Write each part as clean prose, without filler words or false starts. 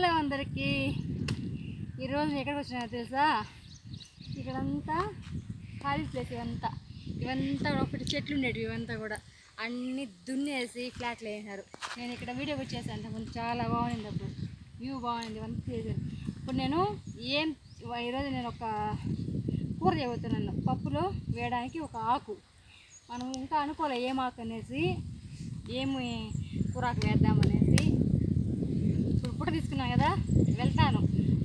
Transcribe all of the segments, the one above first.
Hello అందరికీ. ఈరోజు ఎక్కడికి వచ్చినా తెలుసా? ఇక్కడంతా ఖాళీ ప్లేస్. ఇవంతా ఒకటి చెట్లు ఉండేవి. ఇవంతా కూడా అన్నీ దున్నేసి ఫ్లాట్లు వేసినారు. నేను ఇక్కడ వీడియో వచ్చేసాను. అంతకుముందు చాలా బాగుంది, అప్పుడు వ్యూ బాగుంది, ఇవంతా చేశాను. ఇప్పుడు నేను ఈరోజు నేను ఒక కూర చేయబోతున్నాను. పప్పులో వేయడానికి ఒక ఆకు. మనం ఇంకా అనుకోలే ఏం ఆకు అనేసి, ఏమి కూరాకు వేద్దామనేసి. ఇప్పుడు తీసుకున్నాం కదా, వెళ్తాను.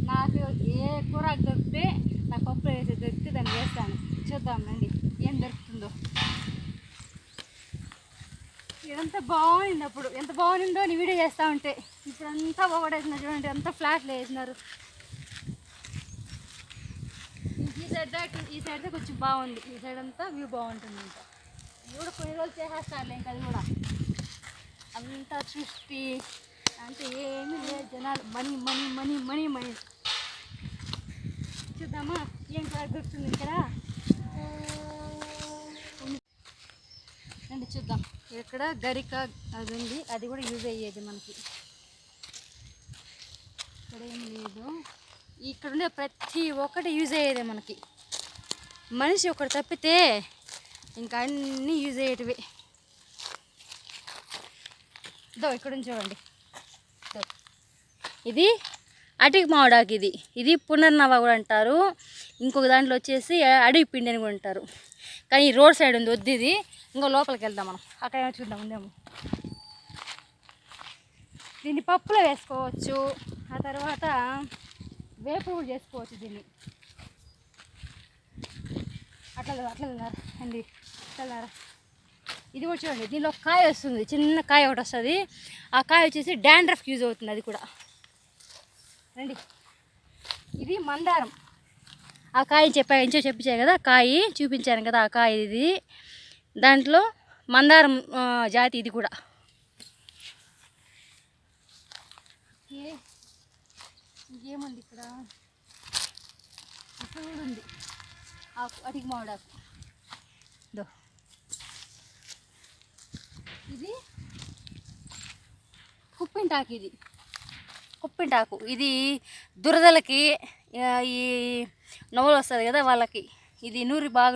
నాకు ఏ కూరాకు దొరికితే, నా పప్పులో వేసి దొరికితే దాన్ని వేస్తాను. చూద్దాం రండి ఏం దొరుకుతుందో. ఇదంతా బాగుంది, అప్పుడు ఎంత బాగుందో నీ వీడియో చేస్తూ ఉంటే. ఇప్పుడు అంతా పోగొట్టేసినారు చూడండి, అంతా ఫ్లాట్లు వేసినారు. ఈ సైడ్ కొంచెం బాగుంది, ఈ సైడ్ అంతా వ్యూ బాగుంటుంది. ఇంకా ఇది కూడా కొన్ని రోజులు చేసేస్తారులే. ఇంకా అది కూడా అంతా సృష్టి అంటే ఏమీ లేదు, జనాలు money money money money money. చూద్దామా ఏం కూడా దొరుకుతుంది ఇక్కడ. రండి చూద్దాం. ఇక్కడ గరిక అది ఉంది, అది కూడా యూజ్ అయ్యేది మనకి. ఇక్కడ ఏం లేదు, ఇక్కడ ఉండే ప్రతి ఒక్కటి యూజ్ అయ్యేదే మనకి. మనిషి ఒకటి తప్పితే ఇంకా అన్నీ యూజ్ అయ్యేటివి. ఇక్కడ చూడండి, ఇది అటికి మామిడాకు. ఇది పునర్నవ కూడా అంటారు. ఇంకొక దాంట్లో వచ్చేసి అడవి పిండి అని కూడా అంటారు. కానీ ఈ రోడ్ సైడ్ ఉంది వద్దు. ఇది ఇంకో లోపలికి వెళ్దాం మనం, అక్కడ ఏమో చూద్దాం ఉందేమో. దీన్ని పప్పులో వేసుకోవచ్చు, ఆ తర్వాత వేపుడు కూడా చేసుకోవచ్చు దీన్ని. అట్లా వెళ్ళారు అండి, వెళ్ళారా. ఇది కూడా చూడండి, దీనిలో కాయ వస్తుంది, చిన్న కాయ ఒకటి వస్తుంది. ఆ కాయ వచ్చేసి డాండ్రఫ్కి యూజ్ అవుతుంది. అది కూడా రండి. ఇది మందారం. ఆ కాయ చెప్పించాను కదా, కాయ చూపించాను కదా, ఆ కాయ ఇది. దాంట్లో మందారం జాతి ఇది కూడా. ఇంకేముంది ఇక్కడ, ఇక్కడ కూడా ఉంది ఆకు, అటికి మామిడాకు. ఇది కుప్పింటాకు. కుప్పింటాకు ఇది దురదలకి, ఈ నవ్వులు వస్తుంది కదా వాళ్ళకి, ఇది నూరి బాగా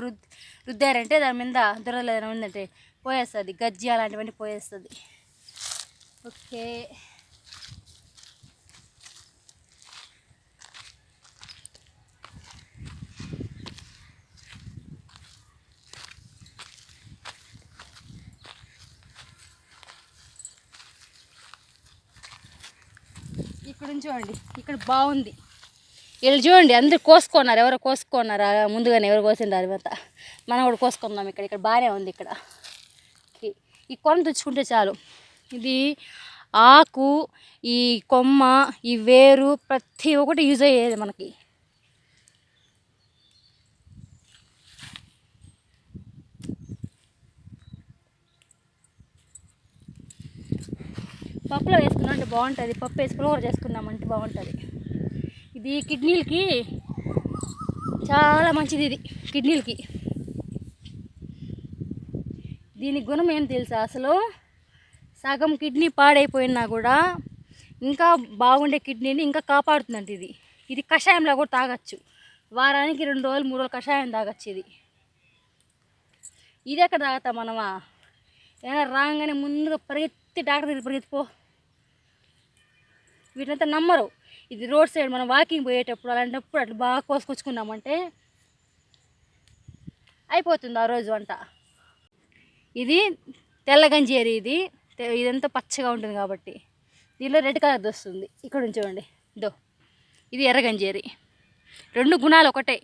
రుద్దారంటే దాని మీద దురదలు ఏదైనా ఉందంటే పోయేస్తుంది. గజ్జి అలాంటివన్నీ పోయేస్తుంది. ఓకే, ఇక్కడ చూడండి, ఇక్కడ బాగుంది. వీళ్ళు చూడండి అందరు కోసుకున్నారు. ఎవరో కోసుకున్నారా ముందుగానే, ఎవరు కోసిండ్రు తర్వాత మనం కూడా కోసుకుందాం. ఇక్కడ బాగానే ఉంది. ఇక్కడ ఈ కొన తెచ్చుకుంటే చాలు. ఇది ఆకు, ఈ కొమ్మ, ఈ వేరు ప్రతి ఒక్కటి యూజ్ అయ్యేది మనకి. పప్పులో వేసుకున్నాం అంటే బాగుంటుంది. పప్పు వేసుకుని కూర చేసుకున్నామంటే బాగుంటుంది. ఇది కిడ్నీలకి చాలా మంచిది. ఇది కిడ్నీలకి. దీని గుణం ఏం తెలుసా? అసలు సగం కిడ్నీ పాడైపోయినా కూడా ఇంకా బాగుండే కిడ్నీని ఇంకా కాపాడుతుందంట. ఇది కషాయంలో కూడా తాగొచ్చు. వారానికి 2 రోజులు 3 రోజులు కషాయం తాగొచ్చు. ఇది ఎక్కడ తాగుతాం మనమా? ఏమైనా రాగానే ముందుగా పరిగెత్తి డాక్టర్ దగ్గర పరిగెత్తిపో. వీటినంతా నమ్మరు. ఇది రోడ్ సైడ్ మనం వాకింగ్ పోయేటప్పుడు అలాంటప్పుడు అట్లా బాగా కోసుకొచ్చుకున్నామంటే అయిపోతుంది ఆ రోజు వంట. ఇది తెల్ల గంజేరి. ఇదంతా పచ్చగా ఉంటుంది కాబట్టి దీనిలో రెడ్ కలర్ వస్తుంది. ఇక్కడ నుంచి చూడండి, ఇది ఎర్ర గంజేరి. 2 గుణాలు ఒకటే.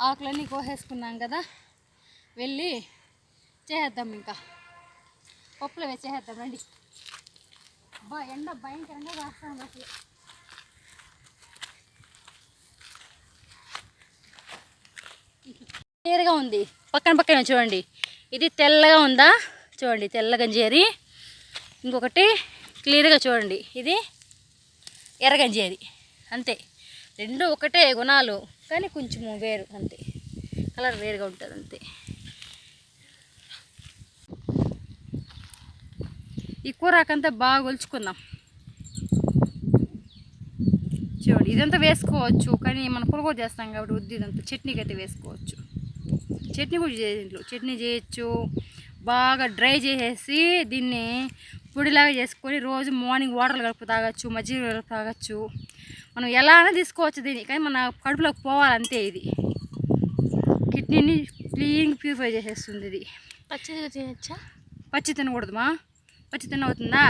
ఆకులన్నీ కోసేసుకున్నాం కదా, వెళ్ళి చేసేద్దాం. ఇంకా పప్పులో వేసేద్దాం రండి. ఎండ భయంకరంగా కాస్తాం అసలు. క్లియర్గా ఉంది. పక్కన చూడండి, ఇది తెల్లగా ఉందా చూడండి, తెల్ల గంజేరి. ఇంకొకటి క్లియర్గా చూడండి, ఇది ఎర్రగంజి అది అంతే. రెండు ఒకటే గుణాలు కానీ కొంచెము వేరు అంతే, కలర్ వేరుగా ఉంటుంది అంతే. ఈ కూరాకంతా బాగా ఒలుచుకుందాం. చూడండి ఇదంతా వేసుకోవచ్చు, కానీ మనం పులిహోర చేస్తాం కాబట్టి వద్దు, ఇదంతా చట్నీకి అయితే వేసుకోవచ్చు. చట్నీ కూడా ఇంట్లో చట్నీ చేయొచ్చు. బాగా డ్రై చేసేసి దీన్ని పొడిలాగా చేసుకొని రోజు మార్నింగ్ వాటర్లు కలుపు తాగొచ్చు, మజ్జిగ కలుపు తాగొచ్చు. మనం ఎలా అయినా తీసుకోవచ్చు దీన్ని, కానీ మన కడుపులోకి పోవాలంతే. ఇది కిడ్నీని క్లీన్ ప్యూరిఫై చేసేస్తుంది. ఇది పచ్చిది తినచ్చా? పచ్చి తినకూడదుమా, పచ్చి తినవుతుందా?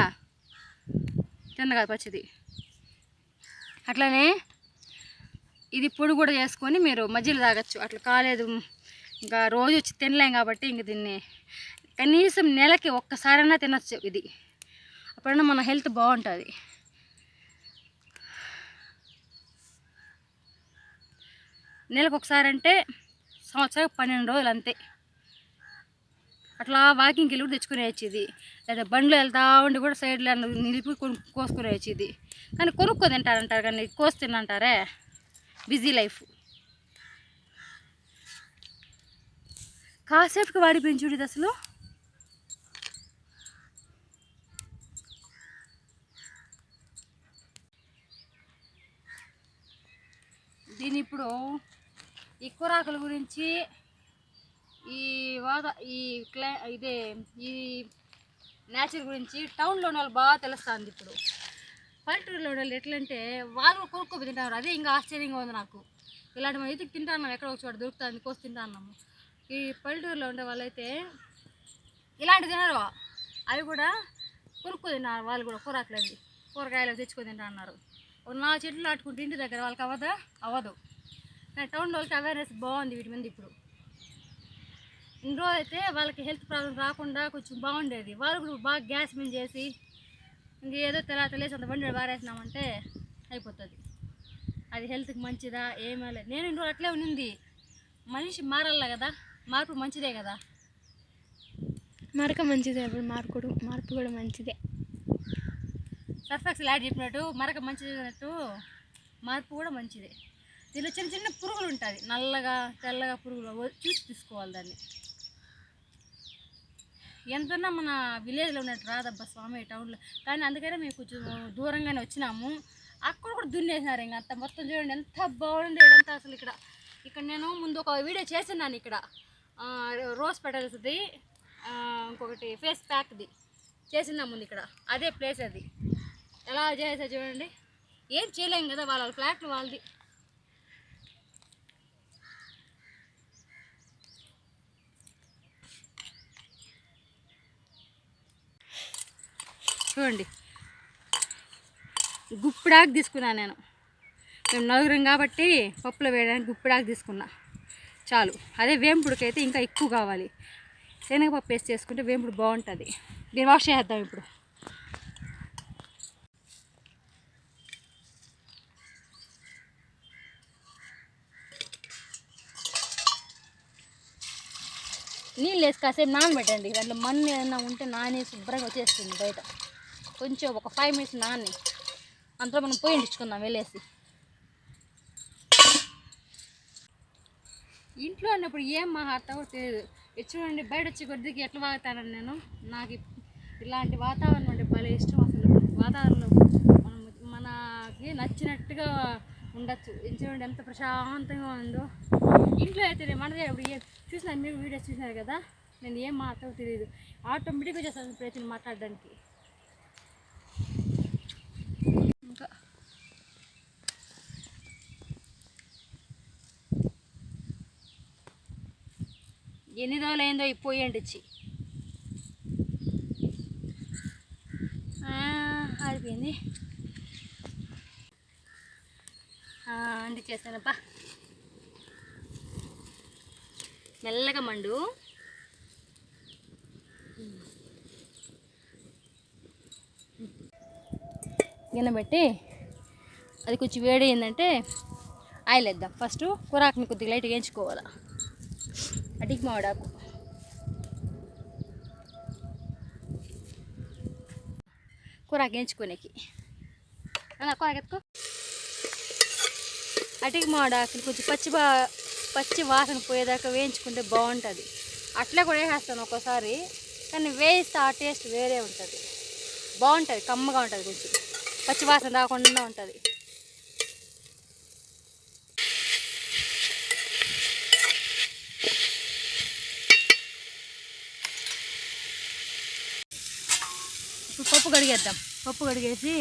తిన్న కాదు పచ్చిది. అట్లనే ఇది పొడి కూడా చేసుకొని మీరు మజ్జిగలు తాగొచ్చు. అట్లా కాలేదు ఇంకా రోజు వచ్చి తినలేం కాబట్టి ఇంక దీన్ని కనీసం నెలకి ఒక్కసారైనా తినచ్చు. ఇది అప్పుడన్నా మన హెల్త్ బాగుంటుంది. నెలకు ఒకసారి అంటే సంవత్సరానికి 12 రోజులు అంతే. అట్లా వాకింగ్కి వెళ్ళి కూడా తెచ్చుకునేవచ్చు ఇది, లేదా బండ్లు వెళ్తా ఉండి కూడా సైడ్లో నిలిపి కోసుకునేవచ్చు ఇది. కానీ కొనుక్కో తింటారంటారు, కానీ కోసి తినంటారే, బిజీ లైఫ్. కాసేపుకి వాడిపోయింది చూడు ఇది అసలు. దీని ఇప్పుడు ఈ కూరాకుల గురించి ఇదే ఈ నేచర్ గురించి టౌన్లో ఉన్న వాళ్ళు బాగా తెలుస్తుంది. ఇప్పుడు పల్లెటూరులో వాళ్ళు ఎట్లంటే వాళ్ళు కొనుక్కోపోయి తింటారు. అదే ఇంకా ఆశ్చర్యంగా ఉంది నాకు. ఇలాంటి మనం ఎతికి తింటాన్నాం, ఎక్కడ ఒక చోట దొరుకుతుంది కోసి తింటాన్నాము. ఈ పల్లెటూరులో ఉండే వాళ్ళైతే ఇలాంటివి తినరు, అవి కూడా కొనుక్కో తిన్నారు. వాళ్ళు కూడా కూరాకులు కూరగాయలు తెచ్చుకొని తింటా అన్నారు. ఒక 4 చెట్లు నాటుకుంటే ఇంటి దగ్గర వాళ్ళకి అవ్వదు. కానీ టౌన్ వాళ్ళకి అవేర్నెస్ బాగుంది వీటి మీద. ఇప్పుడు ఇన్ని రోజు అయితే వాళ్ళకి హెల్త్ ప్రాబ్లం రాకుండా కొంచెం బాగుండేది. వాళ్ళు కూడా బాగా గ్యాస్ మీద చేసి ఇంకేదో తెలియసి అంత బండి వారేసినామంటే అయిపోతుంది. అది హెల్త్కి మంచిదా ఏమీ లేదు. నేను ఇన్ని రోజులు అట్లే ఉన్నింది. మనిషి మారాల కదా, మార్పు మంచిదే కదా. మరక మంచిదే, అప్పుడు మార్పు కూడా మంచిదే. సర్ఫెక్స్ యాడ్ చెప్పినట్టు మరక మంచిది అన్నట్టు మార్పు కూడా మంచిదే. దీనిలో చిన్న చిన్న పురుగులు ఉంటుంది, నల్లగా తెల్లగా పురుగులు చూసి తీసుకోవాలి దాన్ని. ఎంతన్నా మన విలేజ్లో ఉన్నట్టు రాదబ్బా స్వామి టౌన్లో. కానీ అందుకనే మేము కొంచెం దూరంగానే వచ్చినాము. అక్కడ కూడా దున్నేసినారు. ఇంకా అంత మొత్తం చూడండి ఎంత బాగుంది ఇదంతా అసలు. ఇక్కడ నేను ముందు ఒక వీడియో చేస్తున్నాను. ఇక్కడ రోజ్ పెటల్స్ది, ఇంకొకటి ఫేస్ ప్యాక్ది చేసినా ముందు. ఇక్కడ అదే ప్లేస్ అది. ఎలా చేసా చూడండి. ఏం చేయలేం కదా, వాళ్ళ ఫ్లాట్లు వాళ్ళది. చూడండి గుప్పిడాకు తీసుకున్నాను నేను. మేము నలుగురం కాబట్టి పప్పులో వేయడానికి గుప్పిడాకు తీసుకున్నా చాలు. అదే వేంపుడికి అయితే ఇంకా ఎక్కువ కావాలి. శనగపప్పు వేసి చేసుకుంటే వేంపుడు బాగుంటుంది. దీన్ని వాష్ చేద్దాం ఇప్పుడు. నీళ్ళు వేసి కాసేపు నానబెట్టండి. దాంట్లో మన్ను ఏదైనా ఉంటే నానే శుభ్రంగా వచ్చేస్తుంది బయట. కొంచెం ఒక 5 మినిట్స్ నాని అంతలో మనం పొయ్యి అంటించుకుందాం వెళ్ళేసి. ఇంట్లో ఉన్నప్పుడు ఏం మాట్లాడతావో తెలియదు. చూడండి బయట వచ్చి కొద్దిగా ఎట్లా వాగుతానని నేను. నాకు ఇలాంటి వాతావరణం అంటే భలే ఇష్టం అసలు. వాతావరణంలో మనకి నచ్చినట్టుగా ఉండొచ్చు. చూడండి ఎంత ప్రశాంతంగా ఉందో. ఇంట్లో అయితే మనదే ఇప్పుడు చూసినారు మీరు, వీడియోస్ చూసినారు కదా. నేను ఏం మాట్లాడో తెలియదు, ఆటోమేటిక్గా చేస్తాను ప్రయత్నం మాట్లాడడానికి. ఇంకా ఎన్ని రోజులు అయిందో ఈ పొయ్యి అంటించి. ఆడిపోయింది. అంటించేస్తానప్పా. మెల్లగా మండు. గిన్నె పెట్టి అది కొంచెం వేడి అయిందంటే ఆయిల్ వేద్దాం. ఫస్ట్ కూరాకుని కొద్దిగా లైట్గా వేయించుకోవాలి. అడిగి మామిడాకు కూరాకు వేయించుకోనేకి ఎత్తుకో. అటికి మాడాకులు కొంచెం పచ్చి వాసన పోయేదాకా వేయించుకుంటే బాగుంటుంది. అట్లా కూడా వేసేస్తాను ఒక్కోసారి, కానీ వేయిస్తే ఆ టేస్ట్ వేరే ఉంటుంది, బాగుంటుంది, కమ్మగా ఉంటుంది, కొంచెం పచ్చి వాసన రాకుండా ఉంటుంది. ఇప్పుడు పప్పు కడిగేద్దాం. పప్పు కడిగేసి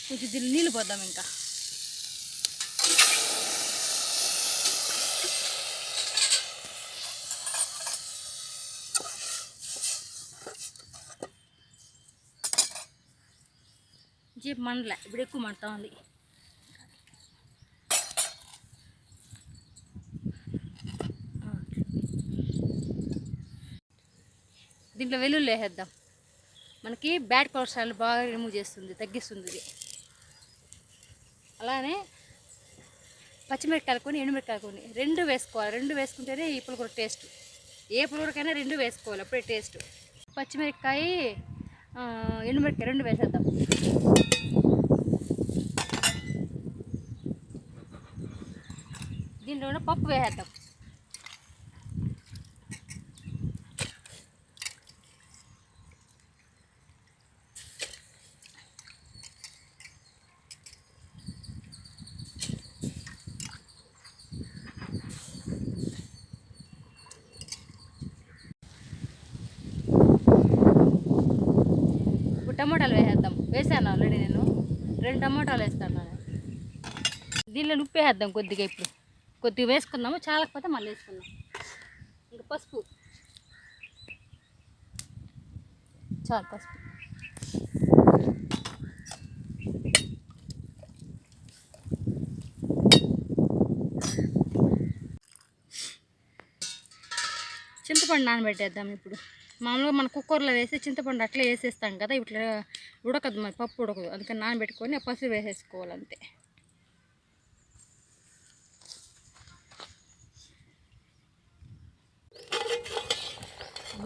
కొంచెం దీన్ని నీళ్ళు పోద్దాం. ఇంకా జీప్ మండలే, ఇప్పుడు ఎక్కువ మండుతూ ఉంది. దీంట్లో వెల్లుల్లి వేసేద్దాం. మనకి బ్యాడ్ కొలెస్ట్రాల్ బాగా రిమూవ్ చేస్తుంది, తగ్గిస్తుంది ఇది. అలానే పచ్చిమిరపకాయలు కొని ఎండుమిరపకాయలు కొని రెండు వేసుకోవాలి. రెండు వేసుకుంటేనే ఈ పులిహోర టేస్ట్. ఏ పులిహోరకైనా రెండు వేసుకోవాలి, అప్పుడే టేస్ట్. పచ్చిమిరపకాయ ఎండుమిరపకాయ రెండు వేసేద్దాం. దీంట్లో పప్పు వేసేద్దాం. టమాటాలు వేసేద్దాం. వేసాను ఆల్రెడీ నేను 2 టమాటాలు వేస్తాను. దీనిలో ఉప్పు వేసేద్దాం కొద్దిగా. ఇప్పుడు కొద్దిగా వేసుకుందాము, చాలకపోతే మళ్ళీ వేసుకుందాం. ఇంకా పసుపు, చాలు పసుపు. చింతపండు నానబెట్టేద్దాం. ఇప్పుడు మామూలుగా మన కుక్కర్లో వేసి చింతపండు అట్లా వేసేస్తాం కదా, ఇట్లా ఉడకదు, మరి పప్పు ఉడకదు. అందుకని నానబెట్టుకొని పసుపు వేసేసుకోవాలంతే.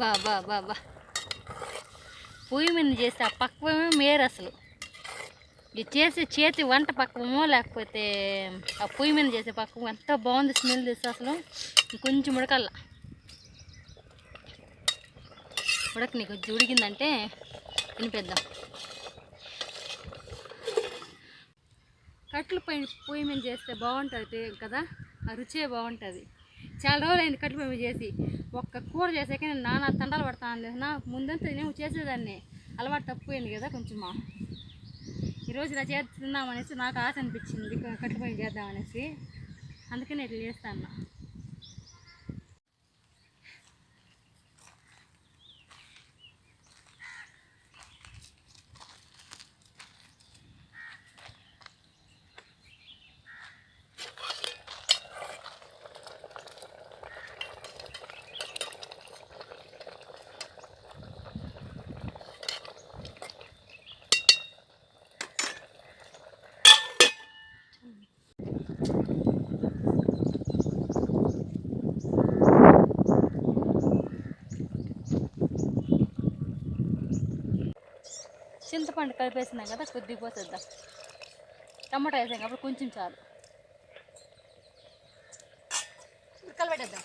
బా బా బా బా పొయ్యి మీద చేస్తే ఆ పక్వమే మేరు అసలు. ఇది చేసే చేతి వంట పక్వమో లేకపోతే ఆ పొయ్యి మీద చేసే పక్వం ఎంత బాగుంది, స్మెల్ తెస్తే అసలు. కొంచెం ఉడకల్లా, నీకు కొంచెం ఉడికిందంటే తినిపిద్దాం. కట్లు పొయ్యి మీద చేస్తే బాగుంటుంది కదా, ఆ రుచే బాగుంటుంది. చాలా రోజులు అయింది కట్లు పొయ్యి మీద చేసి. ఒక్క కూర చేసాక నేను నానా తండాలు పడతాను. నా ముందంతా నేను చేసేదాన్ని, అలవాటు తప్పిపోయింది కదా కొంచెం. ఈరోజు ఇలా చేస్తున్నామనేసి నాకు ఆశ అనిపించింది, కట్లు పొయ్యి చేద్దామనేసి. అందుకని ఇట్లా చేస్తాను. చింతపండు కలిపేసినాం కదా, కొద్దిగా పోసేద్దాం. టమాటా వేసాం కాబట్టి కొంచెం చాలు. కలిపెట్టేద్దాం.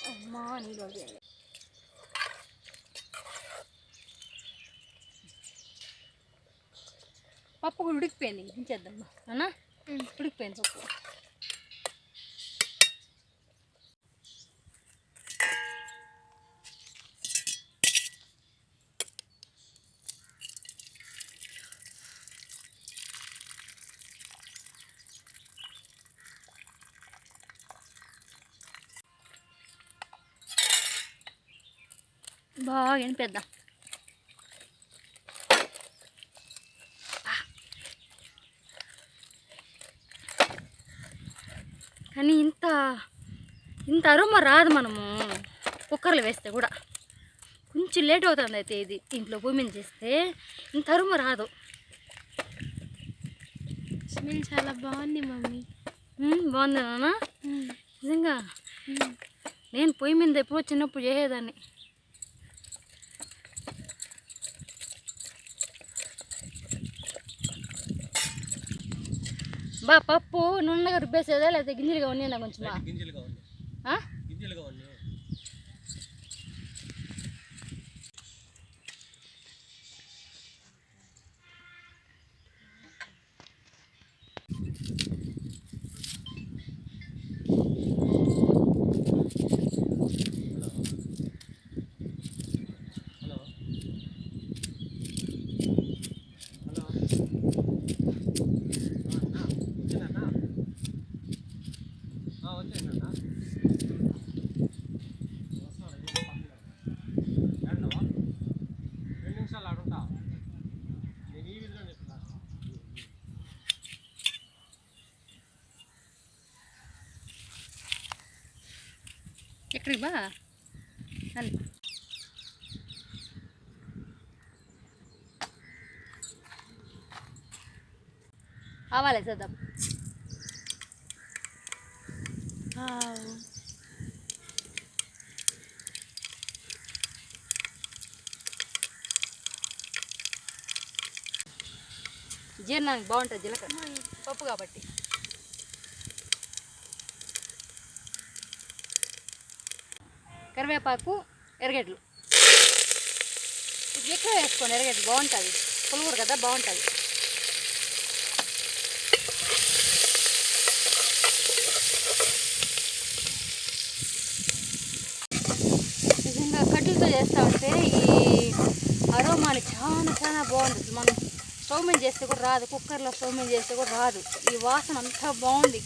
అమ్మా నీళ్ళు వదిలేయాలి. పప్పు కూడా ఉడికిపోయింది, దించేద్దాం అన్నా. ఉడికిపోయింది పప్పు. బాగా ఎనిపేద్దాం. కానీ ఇంత అరోమా రాదు మనము కుక్కర్లో వేస్తే కూడా. కొంచెం లేట్ అవుతుంది అయితే ఇది ఇంట్లో పొయ్యి మీద చేస్తే ఇంత అరోమా రాదు. స్మెల్ చాలా బాగుంది మమ్మీ. బాగుంది నాన్న. నిజంగా నేను పొయ్యి మీద ఎప్పుడో చిన్నప్పుడు చేసేదాన్ని. బా పప్పు నున్నగా రుబ్బేసేదా లేకపోతే గింజలుగా ఉన్నాయా కొంచెం? ఎక్కడికి బా అని ఆవాలే చేద్దాం. జీర్ణానికి బాగుంటుంది జీలకర్ర పప్పు కాబట్టి. కరివేపాకు, ఎర్రగడ్డలు ఇది ఎక్కువ వేసుకోండి. ఎర్రగడ్డలు బాగుంటుంది, పులుగురు కదా బాగుంటుంది. నిజంగా కట్టెలతో చేస్తూ ఉంటే ఈ అరోమాని చాలా చాలా బాగుంటుంది. మనం స్టవ్ మీద చేస్తే కూడా రాదు, కుక్కర్లో స్టవ్ మీద చేస్తే కూడా రాదు. ఈ వాసన అంతా బాగుంది.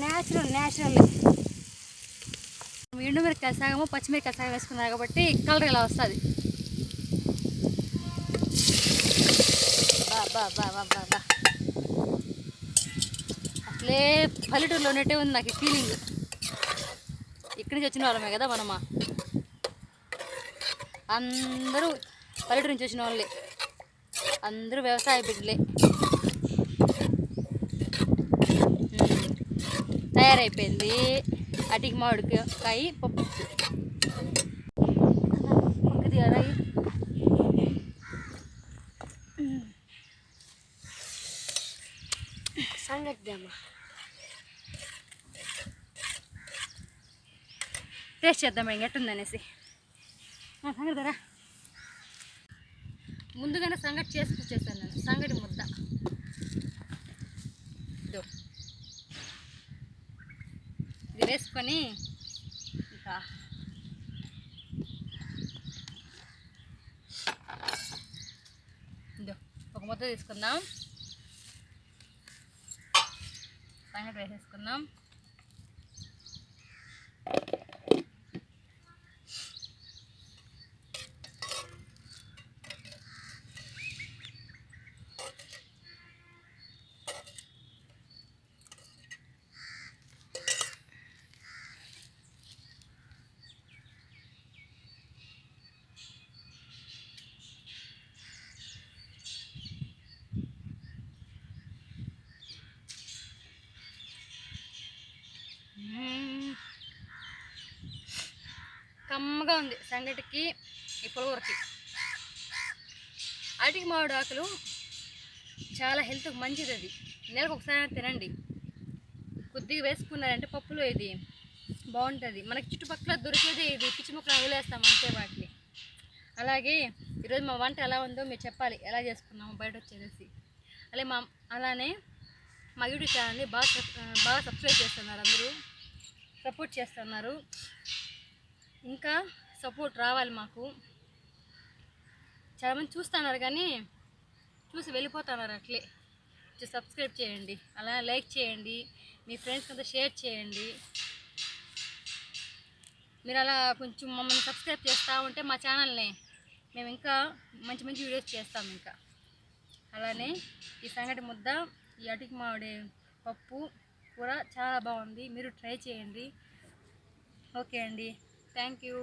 న్యాచురల్ ఎండుమిరకాయ సగము పచ్చిమిరకాయ సగం వేసుకున్నారు కాబట్టి కలర్ ఇలా వస్తుంది. బా బా బా బా బా అసలే పల్లెటూరులో ఉన్నట్టే ఉంది నాకు ఫీలింగ్. ఇక్కడి నుంచి వచ్చిన వాళ్ళమే కదా మనమా, అందరూ పల్లెటూరు నుంచి వచ్చిన వాళ్ళే, అందరూ వ్యవసాయ బిడ్డలే. తయారైపోయింది అటికి మామిడికాయ పప్పు. పక్కది అలాగే సంగతిమ్మా టేస్ట్ చేద్దాం ఎట్టుందనేసి. సంగతి ధర ముందుగానే సంగటి చేసుకొచ్చేసాను నేను. సంగటి ముద్ద ఇది వేసుకొని ఇంకా ఒక ముద్ద తీసుకుందాం. సంగటి వేసేసుకుందాం. కమ్మగా ఉంది సంగటికి, ఈ పులగూరకి. అరటికి మామిడి ఆకులు చాలా హెల్త్కి మంచిది. అది నెలకు ఒకసారి తినండి. కొద్దిగా వేసుకున్నారంటే పప్పులో ఇది బాగుంటుంది. మనకి చుట్టుపక్కల దొరికేది ఇది, పిచ్చి ముక్కలు వదిలేస్తాం అంతే వాటిని. అలాగే ఈరోజు మా వంట ఎలా ఉందో మీరు చెప్పాలి, ఎలా చేసుకున్నాము బయట వచ్చేసి. అలానే మా యూట్యూబ్ ఛానల్ని బాగా సబ్స్క్రైబ్ చేస్తున్నారు, అందరూ సపోర్ట్ చేస్తున్నారు. ఇంకా సపోర్ట్ రావాలి మాకు. చాలామంది చూస్తున్నారు కానీ చూసి వెళ్ళిపోతున్నారు అట్లే. సబ్స్క్రైబ్ చేయండి, అలా లైక్ చేయండి, మీ ఫ్రెండ్స్ అంతా షేర్ చేయండి. మీరు అలా కొంచెం మమ్మల్ని సబ్స్క్రైబ్ చేస్తూ ఉంటే మా ఛానల్ని మేము ఇంకా మంచి మంచి వీడియోస్ చేస్తాం. ఇంకా అలానే ఈ సంగటి ముద్ద, ఈ అటికి మామిడి పప్పు కూర చాలా బాగుంది. మీరు ట్రై చేయండి. ఓకే అండి, థ్యాంక్ యూ.